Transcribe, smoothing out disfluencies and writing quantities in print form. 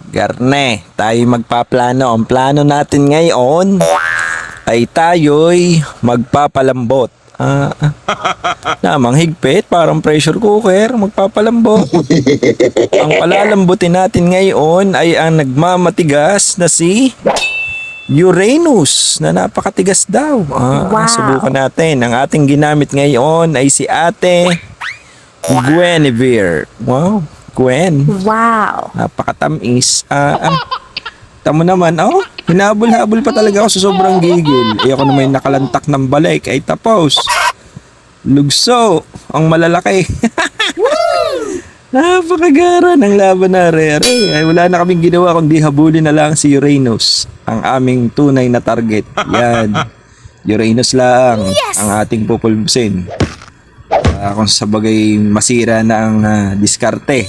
Garne, tayo magpaplano. Ang plano natin ngayon ay tayo'y magpapalambot. Namang higpit, parang pressure cooker, magpapalambot. Ang palalambutin natin ngayon ay ang nagmamatigas na si Uranus na napakatigas daw. Subukan natin. Ang ating ginamit ngayon ay si Ate Guinevere. Wow, Gwen. Wow. Napakatamis. Tamo naman, hinabol-habol pa talaga ako sa sobrang gigil. Ako naman yung nakalantak ng balik ay tapos. Lugso, ang malalaki. Napakagara ng laban na Rere. Ay, wala na kaming ginawa kundi habulin na lang si Uranus, ang aming tunay na target. Yan. Uranus lang ang ating pupulbusin. Kung sa bagay masira na ang diskarte.